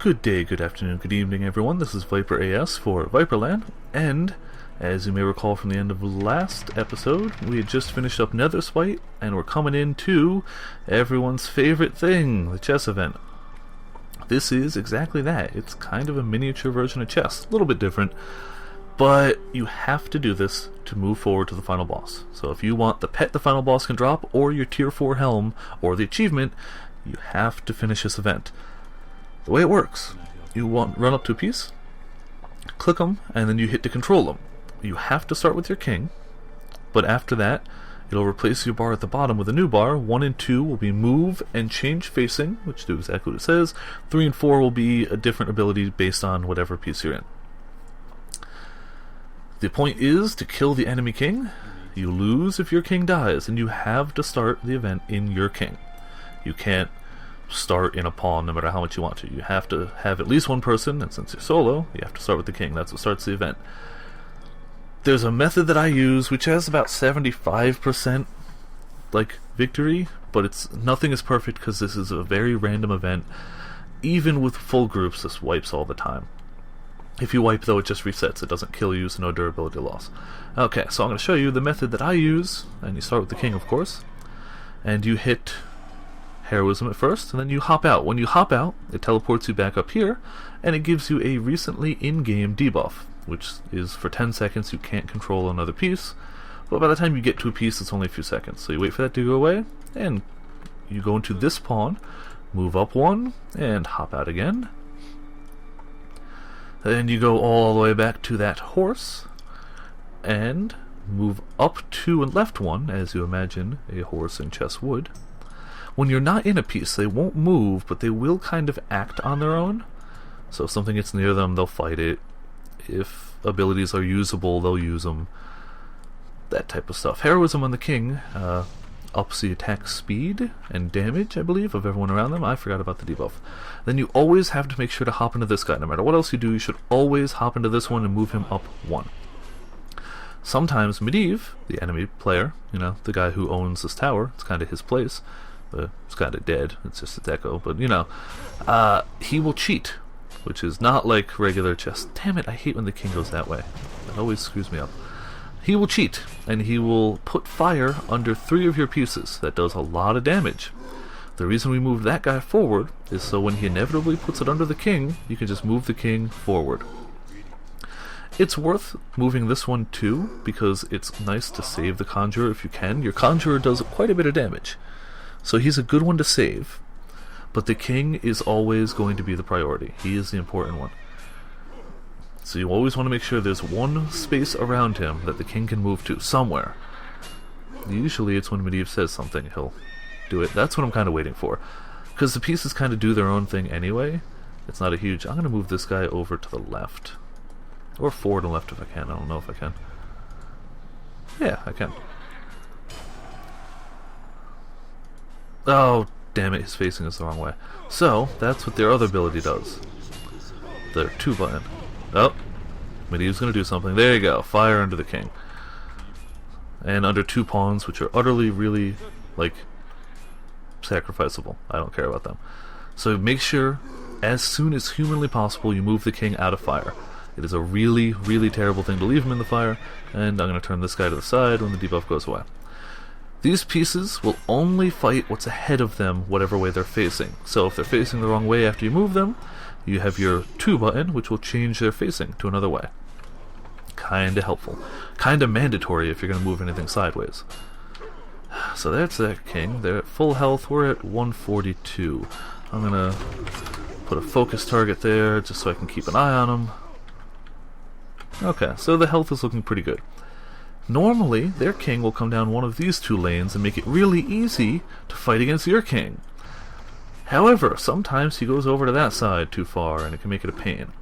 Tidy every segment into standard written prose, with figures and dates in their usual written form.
Good day, good afternoon, good evening, everyone. This is ViperAS for Viperland, and as you may recall from the end of last episode, we had just finished up Nether Spite, and we're coming into everyone's favorite thing, the chess event. This is exactly that. It's kind of a miniature version of chess, a little bit different, but you have to do this to move forward to the final boss. So if you want the pet the final boss can drop, or your tier 4 helm, or the achievement, you have to finish this event. The way it works, you run up to a piece, click them, and then you hit to control them. You have to start with your king, but after that, it'll replace your bar at the bottom with a new bar. 1 and 2 will be move and change facing, which do exactly what it says. 3 and 4 will be a different ability based on whatever piece you're in. The point is to kill the enemy king. You lose if your king dies, and you have to start the event in your king. You can't start in a pawn no matter how much you want to. You have to have at least one person, and since you're solo, you have to start with the king. That's what starts the event. There's a method that I use which has about 75% victory, but nothing is perfect because this is a very random event. Even with full groups, this wipes all the time. If you wipe though, it just resets. It doesn't kill you, so no durability loss. Okay, so I'm going to show you the method that I use, and you start with the king, of course, and you hit heroism at first, and then you hop out. When you hop out, it teleports you back up here, and it gives you a recently in-game debuff, which is for 10 seconds you can't control another piece, but by the time you get to a piece it's only a few seconds. So you wait for that to go away, and you go into this pawn, move up 1, and hop out again. Then you go all the way back to that horse, and move up 2 and left 1, as you imagine a horse in chess would. When you're not in a piece, they won't move, but they will kind of act on their own. So if something gets near them, they'll fight it. If abilities are usable, they'll use them. That type of stuff. Heroism on the king ups the attack speed and damage, I believe, of everyone around them. I forgot about the debuff. Then you always have to make sure to hop into this guy. No matter what else you do, you should always hop into this one and move him up 1. Sometimes Medivh, the enemy player, the guy who owns this tower, it's kind of his place. It's kind of dead, it's just a deco, but he will cheat, which is not like regular chess. Damn it, I hate when the king goes that way. That always screws me up. He will cheat, and he will put fire under 3 of your pieces. That does a lot of damage. The reason we moved that guy forward is so when he inevitably puts it under the king, you can just move the king forward. It's worth moving this one too, because it's nice to save the conjurer if you can. Your conjurer does quite a bit of damage, so he's a good one to save. But the king is always going to be the priority. He is the important one. So you always want to make sure there's one space around him that the king can move to, somewhere. Usually it's when Medivh says something, he'll do it. That's what I'm kind of waiting for. Because the pieces kind of do their own thing anyway. It's not a huge... I'm going to move this guy over to the left. Or forward and left if I can. I don't know if I can. Yeah, I can. Oh, damn it, he's facing us the wrong way. So, that's what their other ability does. Their 2 button. Oh, Medivh's gonna do something. There you go, fire under the king. And under 2 pawns, which are utterly, really, sacrificable. I don't care about them. So make sure, as soon as humanly possible, you move the king out of fire. It is a really, really terrible thing to leave him in the fire, and I'm gonna turn this guy to the side when the debuff goes away. These pieces will only fight what's ahead of them, whatever way they're facing. So if they're facing the wrong way after you move them, you have your 2 button, which will change their facing to another way. Kinda helpful. Kinda mandatory if you're going to move anything sideways. So that's that king. They're at full health. We're at 142. I'm going to put a focus target there, just so I can keep an eye on them. Okay, so the health is looking pretty good. Normally, their king will come down one of these 2 lanes and make it really easy to fight against your king. However, sometimes he goes over to that side too far, and it can make it a pain.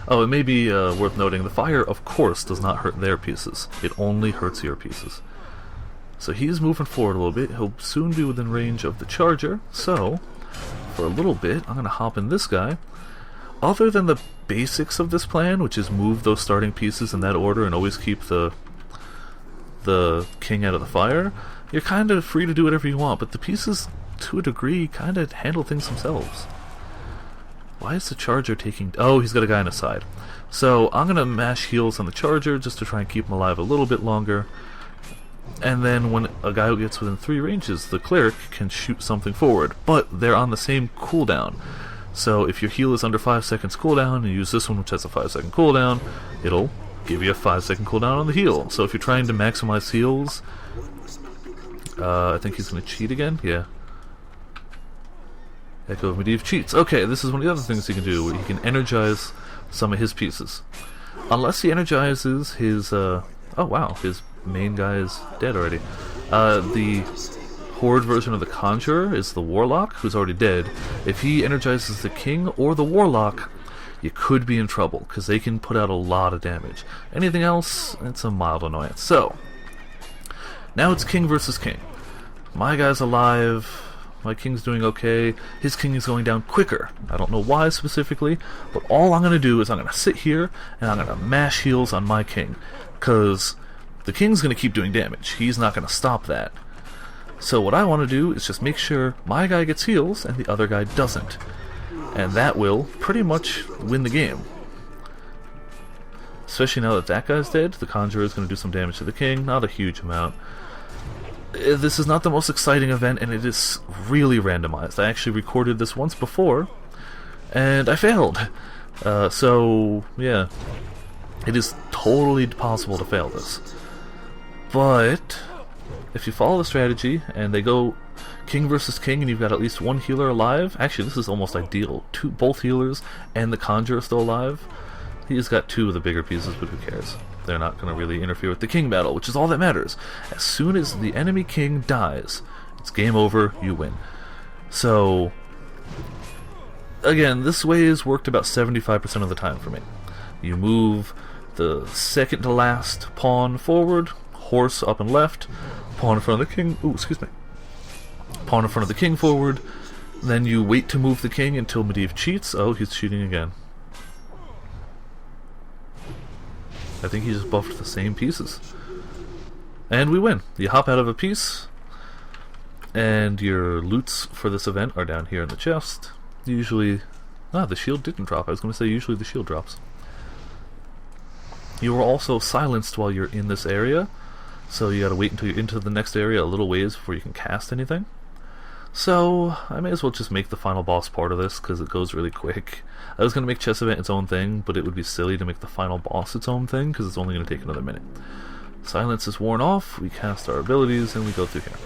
Oh, it may be worth noting, the fire, of course, does not hurt their pieces. It only hurts your pieces. So he's moving forward a little bit. He'll soon be within range of the charger, so for a little bit, I'm going to hop in this guy. Other than the basics of this plan, which is move those starting pieces in that order and always keep the king out of the fire, you're kind of free to do whatever you want, but the pieces, to a degree, kind of handle things themselves. Why is the charger taking... Oh, he's got a guy on his side. So I'm going to mash heals on the charger just to try and keep him alive a little bit longer. And then when a guy gets within 3 ranges, the cleric can shoot something forward. But they're on the same cooldown. So if your heal is under 5 seconds cooldown, and you use this one which has a 5-second cooldown, it'll give you a 5-second cooldown on the heal. So if you're trying to maximize heals... I think he's going to cheat again? Yeah. Echo of Medivh cheats. Okay, this is one of the other things he can do, where he can energize some of his pieces. Unless he energizes his, oh wow, his main guy is dead already. The Horde version of the Conjurer is the Warlock, who's already dead. If he energizes the King or the Warlock, you could be in trouble, because they can put out a lot of damage. Anything else, it's a mild annoyance. So, now it's King versus King. My guy's alive. My King's doing okay. His King is going down quicker. I don't know why specifically, but all I'm going to do is I'm going to sit here and I'm going to mash heals on my King, because the King's going to keep doing damage. He's not going to stop that. So what I want to do is just make sure my guy gets heals and the other guy doesn't. And that will pretty much win the game. Especially now that that guy's dead, the Conjurer is going to do some damage to the King, not a huge amount. This is not the most exciting event, and it is really randomized. I actually recorded this once before, and I failed. So, yeah. It is totally possible to fail this. But, if you follow the strategy, and they go King versus King, and you've got at least one healer alive, actually this is almost ideal. Both healers and the Conjurer still alive. He's got 2 of the bigger pieces, but who cares? They're not going to really interfere with the King battle, which is all that matters. As soon as the enemy King dies, it's game over, you win. So, again, this way has worked about 75% of the time for me. You move the second to last pawn forward, horse up and left, pawn in front of the King, pawn in front of the King forward, then you wait to move the King until Medivh cheats. Oh, he's cheating again. I think he just buffed the same pieces. And we win. You hop out of a piece, and your loots for this event are down here in the chest. Usually... the shield didn't drop. I was going to say usually the shield drops. You are also silenced while you're in this area, so you gotta wait until you're into the next area a little ways before you can cast anything. So, I may as well just make the final boss part of this, because it goes really quick. I was going to make Chess Event its own thing, but it would be silly to make the final boss its own thing, because it's only going to take another minute. Silence is worn off, we cast our abilities, and we go through here.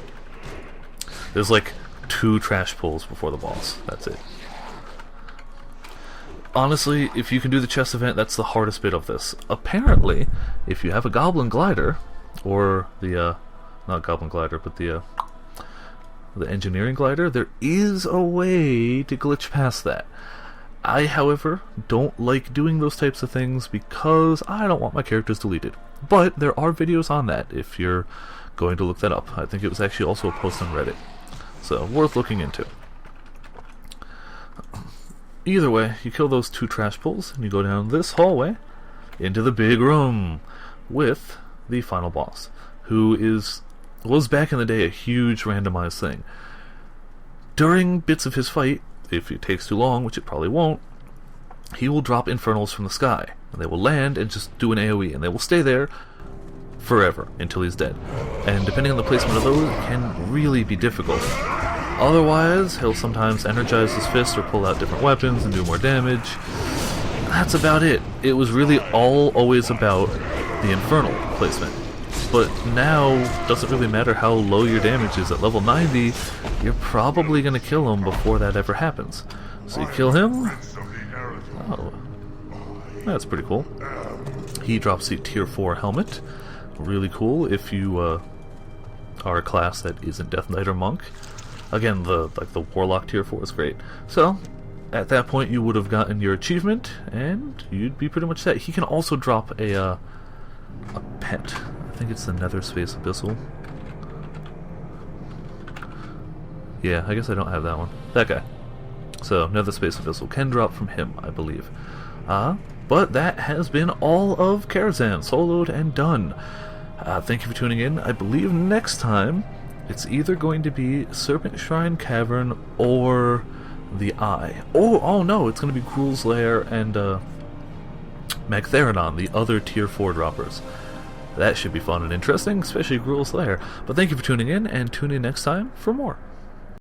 There's like 2 trash pulls before the boss. That's it. Honestly, if you can do the Chess Event, that's the hardest bit of this. Apparently, if you have a Goblin Glider, or the, not Goblin Glider, but the Engineering Glider, there is a way to glitch past that. I, however, don't like doing those types of things because I don't want my characters deleted. But there are videos on that if you're going to look that up. I think it was actually also a post on Reddit. So, worth looking into. Either way, you kill those 2 trash pulls and you go down this hallway into the big room with the final boss, who was back in the day a huge randomized thing. During bits of his fight, if it takes too long, which it probably won't, he will drop infernals from the sky, and they will land and just do an AoE, and they will stay there forever until he's dead. And depending on the placement of those, it can really be difficult. Otherwise, he'll sometimes energize his fist or pull out different weapons and do more damage. That's about it. It was really always about the infernal placement. But now, doesn't really matter how low your damage is. At level 90, you're probably going to kill him before that ever happens. So you kill him. Oh, that's pretty cool. He drops a tier 4 helmet. Really cool if you are a class that isn't Death Knight or Monk. Again, the Warlock tier 4 is great. So, at that point you would have gotten your achievement, and you'd be pretty much set. He can also drop a pet. I think it's the Nether Space Abyssal. Yeah, I guess I don't have that one. That guy. So, Nether Space Abyssal can drop from him, I believe. But that has been all of Karazhan, soloed and done. Thank you for tuning in. I believe next time it's either going to be Serpent Shrine Cavern or the Eye. Oh no, it's going to be Gruul's Lair and Magtheridon, the other tier 4 droppers. That should be fun and interesting, especially Gruul's Lair. But thank you for tuning in, and tune in next time for more.